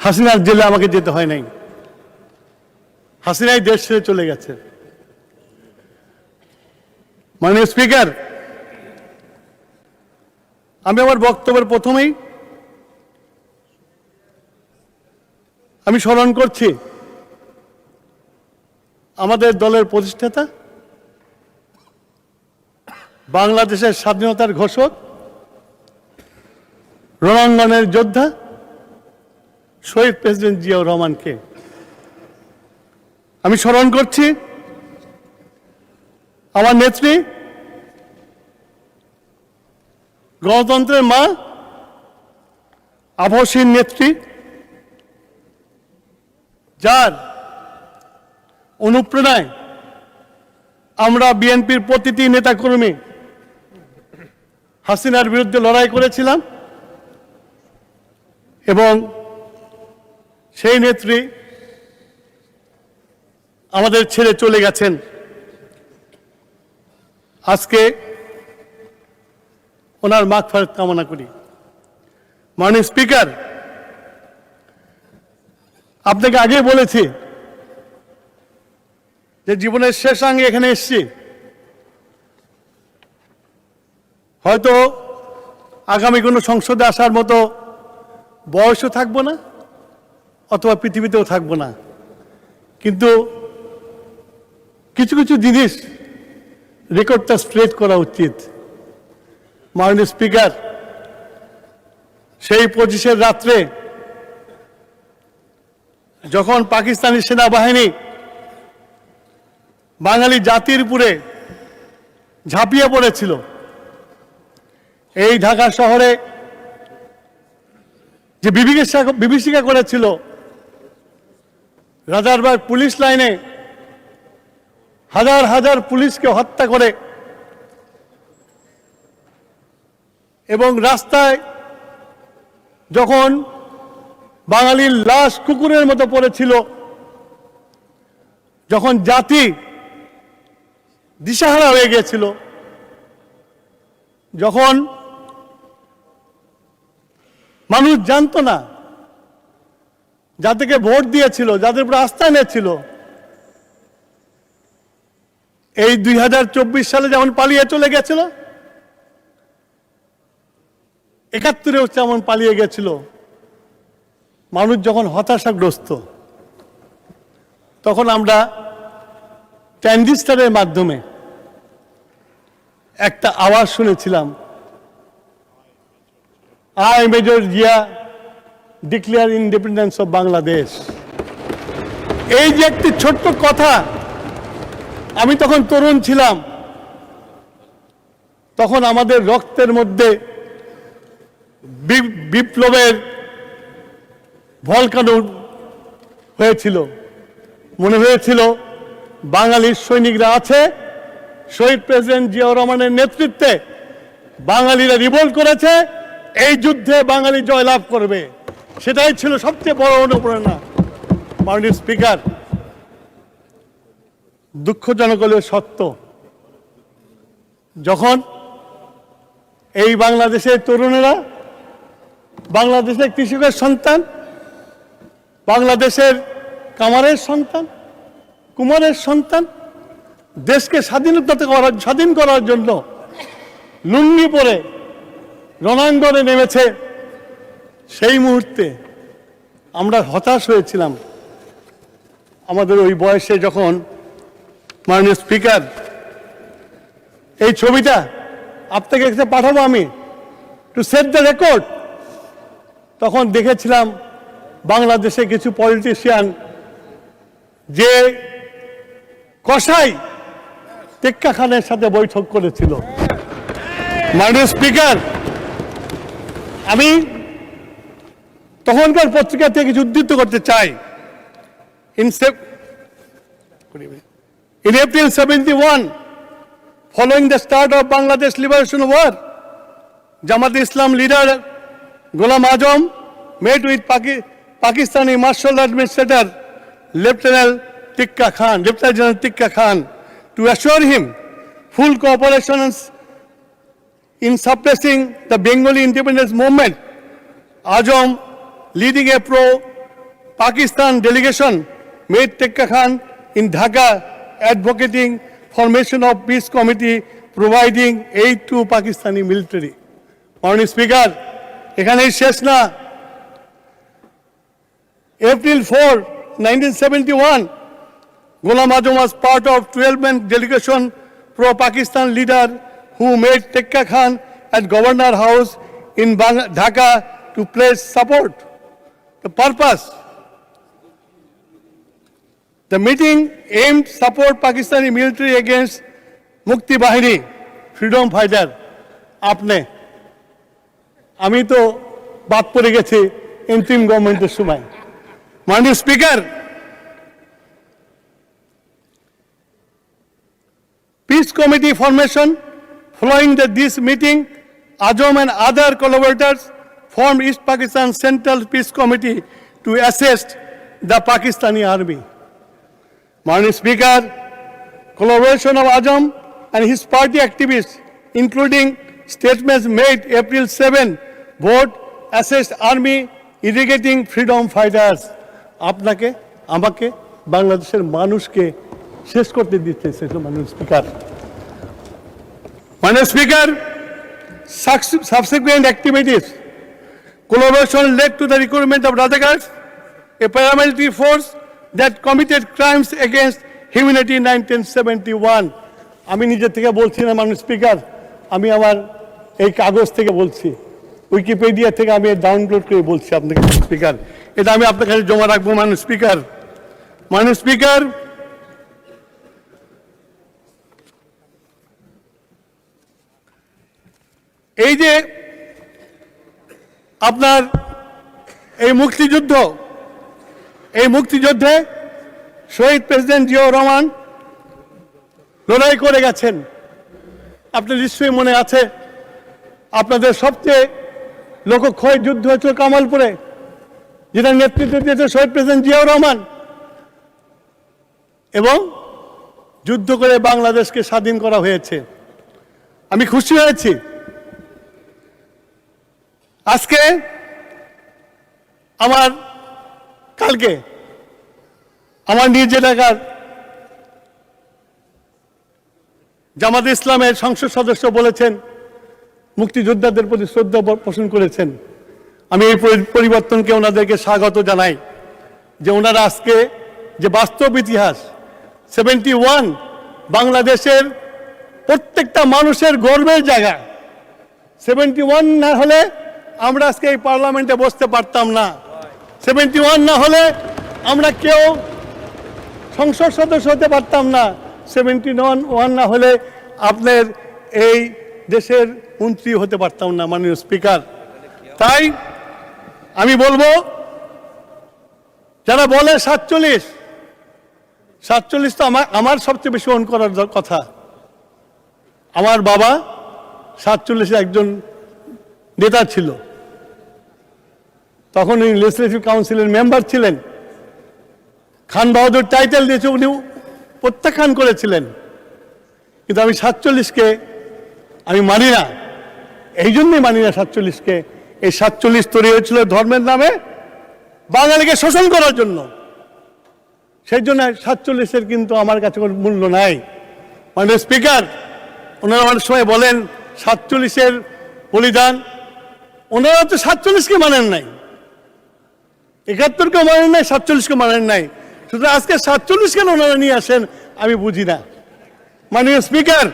হাসিনার জেলে আমাকে যেতে হয় নাই, হাসিনাই দেশ ছেড়ে চলে গেছে। মাননীয় স্পিকার, আমি আমার বক্তব্যের প্রথমেই আমি স্মরণ করছি আমাদের দলের প্রতিষ্ঠাতা, বাংলাদেশের স্বাধীনতার ঘোষক, রণাঙ্গনের যোদ্ধা শহীদ প্রেসিডেন্ট জিয়াউর রহমানকে। আমি স্মরণ করছি আমার নেত্রী, গণতন্ত্রের মা, আবহসীন নেত্রী, যার অনুপ্রেরণায় আমরা বিএনপির প্রতিটি নেতাকর্মী হাসিনার বিরুদ্ধে লড়াই করেছিলাম এবং সেই নেত্রী আমাদের ছেড়ে চলে গেছেন। আজকে ওনার মাগফিরাত কামনা করি। মাননীয় স্পিকার, আপনাকে আগে বলেছি যে জীবনের শেষাঙ্গে এখানে এসেছি, হয়তো আগামী কোনো সংসদে আসার মতো বয়সও থাকবো না অথবা পৃথিবীতেও থাকবো না, কিন্তু কিছু কিছু জিনিস রেকর্ডটা স্ট্রেট করা উচিত। মাননীয় স্পিকার, সেই 25-এর রাত্রে যখন পাকিস্তানি সেনাবাহিনী বাঙালি জাতির উপরে ঝাঁপিয়ে পড়েছিল, এই ঢাকা শহরে যে বিভীষিকা করেছিল, রাজারবাগ পুলিশ লাইনে হাজার হাজার পুলিশকে হত্যা করে এবং রাস্তায় যখন বাঙালির লাশ কুকুরের মতো পড়েছিল, যখন জাতি দিশাহারা হয়ে গিয়েছিল, যখন মানুষ জানতো না, যাদেরকে ভোট দিয়েছিল, যাদের উপর আস্থা এনেছিল, এই 2024 সালে যেমন পালিয়ে চলে গেছিল, 71-এও যেমন পালিয়ে গেছিল। মানুষ যখন হতাশাগ্রস্ত, তখন আমরা ট্রানজিস্টারের মাধ্যমে একটা আওয়াজ শুনেছিলাম, I major Zia declare independence of Bangladesh. এই যে একটি ছোট্ট কথা, আমি তখন তরুণ ছিলাম, তখন আমাদের রক্তের মধ্যে বিপ্লবের ভলকানো হয়েছিল। মনে হয়েছিল বাঙালির সৈনিকরা আছে, শহীদ প্রেসিডেন্ট জিয়াউর রহমানের নেতৃত্বে বাঙালিরা রিভোল্ট করেছে, এই যুদ্ধে বাঙালি জয়লাভ করবে। সেটাই ছিল সবচেয়ে বড় অনুপ্রেরণা। মাননীয় স্পিকার, দুঃখজনক হলেও সত্য, যখন এই বাংলাদেশের তরুণেরা, বাংলাদেশের কৃষকের সন্তান, বাংলাদেশের কামারের সন্তান, কুমারের সন্তান, দেশকে স্বাধীন করার জন্য লুঙ্গি পরে রণাঙ্গনে নেমেছে, সেই মুহূর্তে আমরা হতাশ হয়েছিলাম। আমাদের ওই বয়সে যখন, মাননীয় স্পিকার, এই ছবিটা আপনাকে কাছে পাঠাবো আমি, টু সেট দ্য রেকর্ড, তখন দেখেছিলাম বাংলাদেশে কিছু পলিটিশিয়ান যে কসাই টেক্কা খানের সাথে বৈঠক করেছিল। মাননীয় স্পিকার, আমি তখনকার পত্রিকা থেকে কিছু উদ্ধৃত করতে চাই। In April 71, following the start of Bangladesh Liberation War, Jamaat Islam leader Ghulam Azam met with Pakistani Martial Administrator Lieutenant General Tikka Khan to assure him full cooperation in suppressing the Bengali independence movement. Azam, leading a Pakistan delegation met Tekka Khan in Dhaka advocating formation of peace committee providing aid to Pakistani military. Honorable Speaker, এখানেই শেষ না। April 4, 1971, Ghulam Azam was part of 12-man delegation pro-Pakistan leader who met Tekka Khan at Governor House in Dhaka to pledge support. The purpose: the meeting aimed support Pakistani military against Mukti Bahini, freedom fighter. আপনি আমি তো বাদ পড়ে গেছি interim গভর্নমেন্টের সময়। মাননীয় speaker, Peace Committee formation following this meeting, Azam and other collaborators formed East Pakistan Central Peace Committee to assist the Pakistani army. Honorable Speaker, collaboration of Azam and his party activists, including statements made April 7, vote assist army irrigating freedom fighters. আপনাকে আমাকে বাংলাদেশের মানুষকে শেষ করতে দিতেছে মাননীয় speaker. মাননীয় speaker, subsequent activities, collaboration led to the recruitment of Radagars, a paramilitary force that committed crimes against humanity in 1971. আমি নিজের থেকে বলছি না মাননীয় স্পিকার, আমি আমার এই কাগজ থেকে বলছি, উইকিপিডিয়া থেকে আমি ডাউনলোড করে বলছি আপনাকে স্পিকার। এটা আমি আপনার কাছে জমা রাখবো মাননীয় স্পিকার। মাননীয় স্পিকার, এই যে আপনার এই মুক্তিযুদ্ধ, এই মুক্তিযুদ্ধে শহীদ প্রেসিডেন্ট জিয়াউর রহমান লড়াই করে গেছেন। আপনার নিশ্চয়ই মনে আছে, আপনাদের সবচেয়ে লোকক্ষয় যুদ্ধ হয়েছিল কামালপুরে, যেটা নেতৃত্ব দিয়েছে শহীদ প্রেসিডেন্ট জিয়াউর রহমান, এবং যুদ্ধ করে বাংলাদেশকে স্বাধীন করা হয়েছে। আমি খুশি হয়েছি। আজকে কালকে আমার নিজ এলাকার জামাত ইসলামের সংসদ সদস্য বলেছেন, মুক্তিযোদ্ধাদের প্রতি শ্রদ্ধা পোষণ করেছেন। আমি এই পরিবর্তনকে ওনাদেরকে স্বাগত জানাই, যে ওনারা আজকে যে বাস্তব ইতিহাস 71 বাংলাদেশের প্রত্যেকটা মানুষের গর্বের জায়গা। 71 না হলে আমরা আজকে এই পার্লামেন্টে বসতে পারতাম না। 71 না হলে আমরা কেউ সংসদ সদস্য হতে পারতাম না। 71 না হলে আপনার এই দেশের মন্ত্রী হতে পারতাম না মাননীয় স্পিকার। তাই আমি বলবো, যারা বলে 47 তো আমার সবচেয়ে বেশি অন করার কথা। আমার বাবা 47 একজন নেতা ছিল, তখন উনি লেজিসলেটিভ কাউন্সিলের মেম্বার ছিলেন। খান বাহাদুর টাইটেল দিয়েছে, উনি প্রত্যাখ্যান করেছিলেন। কিন্তু আমি 47কে আমি মানি না, এই জন্যই মানি না 47কে। এই 47 তৈরি হয়েছিল ধর্মের নামে বাঙালিকে শোষণ করার জন্য। সেই জন্য 47-এর কিন্তু আমার কাছে কোনো মূল্য নাই। মাননীয় স্পিকার, ওনারা অনেক সময় বলেন 47-এর বলিদান, ওনারা তো 47কে মানেন নাই, 71-কে মানেন নাই, 47-কে মানেন নাই। সুতরাং আজকে 47 কেন ওনারা নিয়ে আসেন আমি বুঝি না। মাননীয় স্পিকার,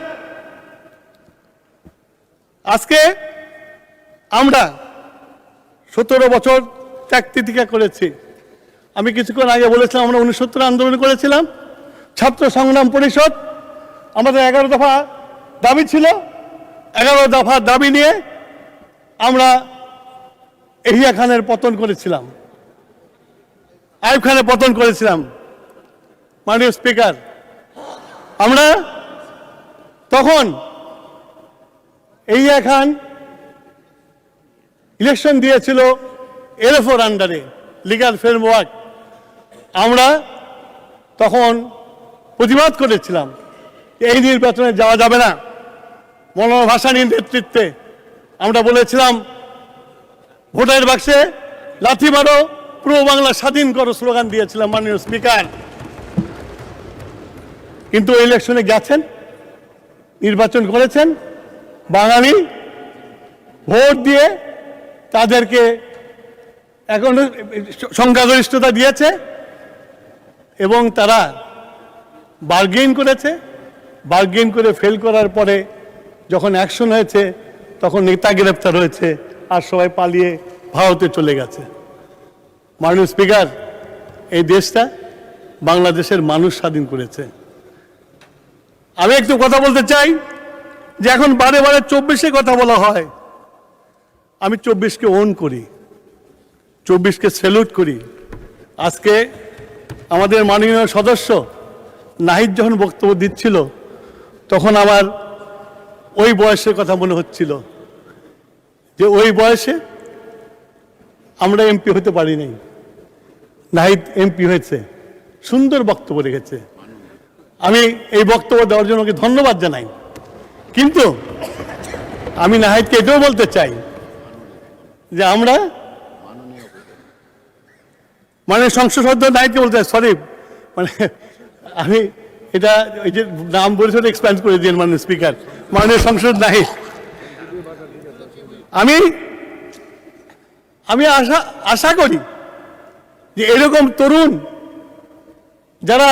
আজকে আমরা 17 বছর ত্যাগ তিতিক্ষা করেছি। আমি কিছুক্ষণ আগে বলেছিলাম আমরা 69 আন্দোলন করেছিলাম, ছাত্র সংগ্রাম পরিষদ, আমাদের 11 দফা দাবি ছিল। 11 দফা দাবি নিয়ে আমরা এহিয়া খানের পতন করেছিলাম, আইয়ুব খানের পতন করেছিলাম। মাননীয় স্পিকার, আমরা তখন এহিয়া খান ইলেকশন দিয়েছিল এলএফওর আন্ডারে, লিগ্যাল ফ্রেমওয়ার্ক। আমরা তখন প্রতিবাদ করেছিলাম এই নির্বাচনে যাওয়া যাবে না। মৌলানা ভাসানীর নেতৃত্বে আমরা বলেছিলাম ভোটের বাক্সে লাথি মারো, পুরো বাংলা স্বাধীন করো স্লোগান দিয়েছিলাম মাননীয় স্পিকার। কিন্তু ইলেকশনে গেছেন, নির্বাচন করেছেন, বাঙালি ভোট দিয়ে তাদেরকে এখন সংখ্যাগরিষ্ঠতা দিয়েছে এবং তারা বার্গেন করেছে। বার্গেন করে ফেল করার পরে যখন অ্যাকশন হয়েছে তখন নেতা গ্রেপ্তার হয়েছে আর সবাই পালিয়ে ভারতে চলে গেছে। মাননীয় স্পিকার, এই দেশটা বাংলাদেশের মানুষ স্বাধীন করেছে। আমি একটু কথা বলতে চাই যে এখন বারে বারে 24-এ কথা বলা হয়। আমি 24-কে ওন করি, 24-কে স্যালুট করি। আজকে আমাদের মাননীয় সদস্য নাহিদ যখন বক্তব্য দিচ্ছিল তখন আমার ওই বয়সের কথা মনে হচ্ছিল যে ওই বয়সে আমরা এমপি হতে পারি নাই, নাহিদ এমপি হয়েছে, সুন্দর বক্তব্য রেখেছে। আমি এই বক্তব্য দেওয়ার জন্য ওকে ধন্যবাদ জানাই। কিন্তু আমি নাহিদকে এটাও বলতে চাই যে আমরা মানে সংসদ সদস্য নাহিদকে বলতে সরি, মানে আমি এটা এই যে নাম বলেছে এক্সপ্যান্ড করে দিন মাননীয় স্পিকার, মাননীয় সংসদ নাহিদ। আমি আশা করি যে এরকম তরুণ যারা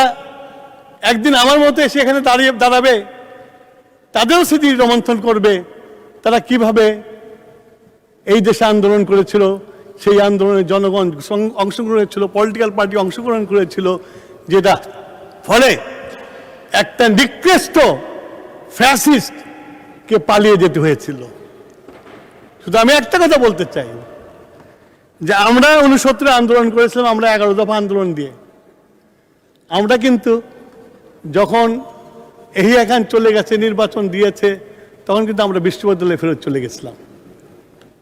একদিন আমার মতো এসে এখানে দাঁড়াবে, তাদেরও স্মৃতি রোমন্থন করবে তারা কিভাবে এই দেশে আন্দোলন করেছিল, সেই আন্দোলনে জনগণ অংশগ্রহণ করেছিল, পলিটিক্যাল পার্টি অংশগ্রহণ করেছিল, যেটা ফলে একটা নিকৃষ্ট ফ্যাসিস্টকে পালিয়ে যেতে হয়েছিল। শুধু আমি একটা কথা বলতে চাই যে আমরা 69-এ আন্দোলন করেছিলাম, আমরা 11 দফা আন্দোলন দিয়ে। আমরা কিন্তু যখন এই এখান চলে গেছে, নির্বাচন দিয়েছে, তখন কিন্তু আমরা বিশ্ববিদ্যালয়ে ফেরত চলে গেছিলাম।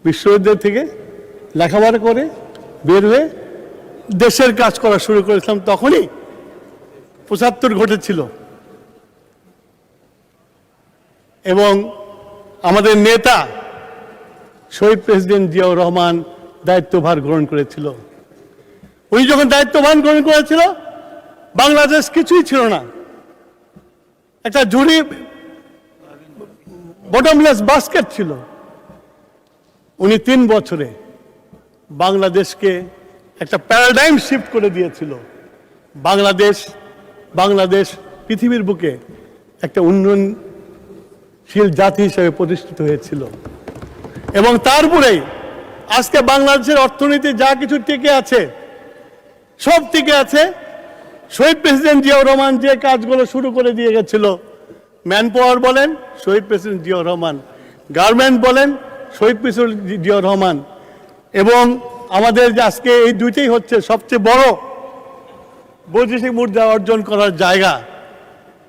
বিশ্ববিদ্যালয় থেকে লেখাপড়া করে বের হয়ে দেশের কাজ করা শুরু করেছিলাম। তখনই 75 ঘটেছিল এবং আমাদের নেতা শহীদ প্রেসিডেন্ট জিয়াউর রহমান দায়িত্বভার গ্রহণ করেছিল। উনি যখন দায়িত্বভার গ্রহণ করেছিল বাংলাদেশ কিছুই ছিল না, একটা ঝুড়ি বটমলেস বাস্কেট ছিল। উনি 3 বছরে বাংলাদেশকে একটা প্যারাডাইম শিফট করে দিয়েছিল। বাংলাদেশ পৃথিবীর বুকে একটা উন্নয়নশীল জাতি হিসেবে প্রতিষ্ঠিত হয়েছিল এবং তারপরেই আজকে বাংলাদেশের অর্থনীতি যা কিছু টিকে আছে, সব টিকে আছে শহীদ প্রেসিডেন্ট জিয়াউর রহমান যে কাজগুলো শুরু করে দিয়ে গেছিল। ম্যান পাওয়ার বলেন শহীদ প্রেসিডেন্ট জিয়াউর রহমান, গার্মেন্ট বলেন শহীদ প্রেসিডেন্ট জিয়াউর রহমান, এবং আমাদের যে আজকে এই দুইটাই হচ্ছে সবচেয়ে বড় বৈদেশিক মুদ্রা অর্জন করার জায়গা,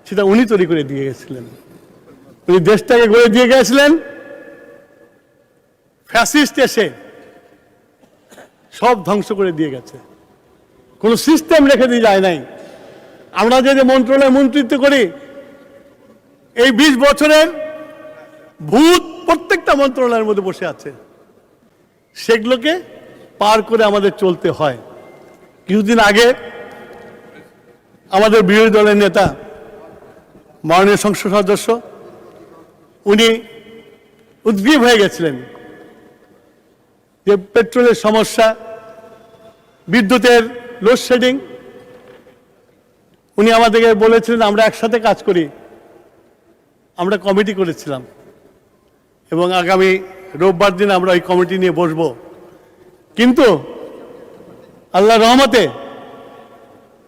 সেটা উনি তৈরি করে দিয়ে গেছিলেন। উনি দেশটাকে গড়ে দিয়ে গেছিলেন, ফ্যাসিস্ট এসে সব ধ্বংস করে দিয়ে গেছে, কোনো সিস্টেম রেখে দিয়ে যায় নাই। আমরা যে মন্ত্রণালয়ে মন্ত্রিত্ব করি, এই 20 বছরের ভূত প্রত্যেকটা মন্ত্রণালয়ের মধ্যে বসে আছে, সেগুলোকে পার করে আমাদের চলতে হয়। কিছুদিন আগে আমাদের বিরোধী দলের নেতা মাননীয় সংসদ সদস্য উনি উদ্গ্রীব হয়ে গেছিলেন যে পেট্রোলের সমস্যা, বিদ্যুতের লোডশেডিং। উনি আমাদেরকে বলেছিলেন আমরা একসাথে কাজ করি। আমরা কমিটি করেছিলাম এবং আগামী রোববার দিন আমরা ওই কমিটি নিয়ে বসব। কিন্তু আল্লাহর রহমতে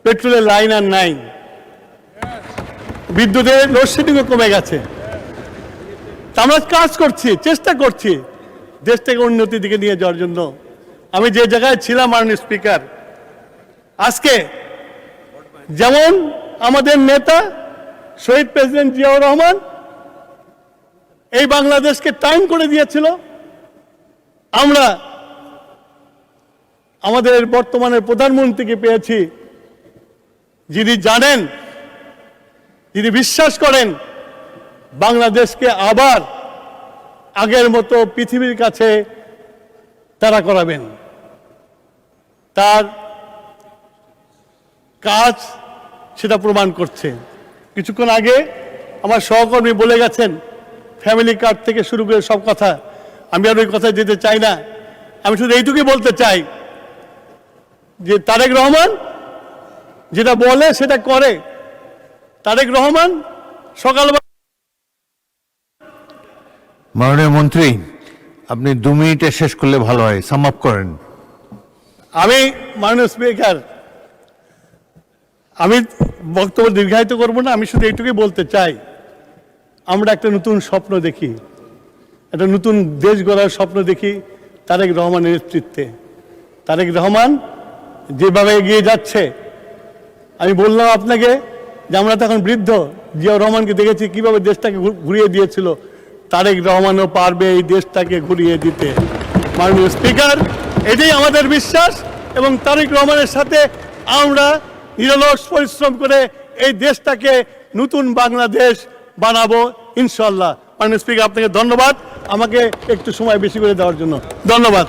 পেট্রোলের লাইন আর নাই, বিদ্যুতের লোডশেডিংও কমে গেছে। আমরা কাজ করছি, চেষ্টা করছি দেশটাকে উন্নতির দিকে নিয়ে যাওয়ার জন্য। আমি যে জায়গায় ছিলাম মাননীয় স্পিকার, আজকে যেমন আমাদের নেতা শহীদ প্রেসিডেন্ট জিয়াউর রহমান এই বাংলাদেশকে টাইম করে দিয়েছিল, আমরা আমাদের বর্তমানের প্রধানমন্ত্রীকে পেয়েছি যিনি জানেন, যিনি বিশ্বাস করেন বাংলাদেশকে আবার আগের মতো পৃথিবীর কাছে তারা করাবেন। তার কাজ সেটা প্রমাণ করছে। কিছুক্ষণ আগে আমার সহকর্মী বলে গেছেন ফ্যামিলি কার্ড থেকে শুরু করে সব কথা, আমি আর ওই কথায় যেতে চাই না। আমি শুধু এইটুকুই বলতে চাই যে তারেক রহমান যেটা বলে সেটা করে। তারেক রহমান সকালবেলা। মাননীয় মন্ত্রী, আপনি 2 মিনিটে শেষ করলে ভালো হয়, সাম আপ করেন। আমি মাননীয় স্পিকার, আমি বক্তব্য দীর্ঘায়িত করব না, আমি শুধু এইটুকুই বলতে চাই, আমরা একটা নতুন স্বপ্ন দেখি, একটা নতুন দেশ গড়ার স্বপ্ন দেখি তারেক রহমানের নেতৃত্বে। তারেক রহমান যেভাবে এগিয়ে যাচ্ছে, আমি বললাম আপনাকে যে আমরা তখন বৃদ্ধ, জিয়াউর রহমানকে দেখেছি কিভাবে দেশটাকে ঘুরিয়ে দিয়েছিল, তারেক রহমানও পারবে এই দেশটাকে ঘুরিয়ে দিতে। মাননীয় স্পিকার, এটাই আমাদের বিশ্বাস এবং তারেক রহমানের সাথে আমরা নিরলস পরিশ্রম করে এই দেশটাকে নতুন বাংলাদেশ বানাবো ইনশাল্লাহ। মাননীয় স্পিকার, আপনাকে ধন্যবাদ আমাকে একটু সময় বেশি করে দেওয়ার জন্য। ধন্যবাদ।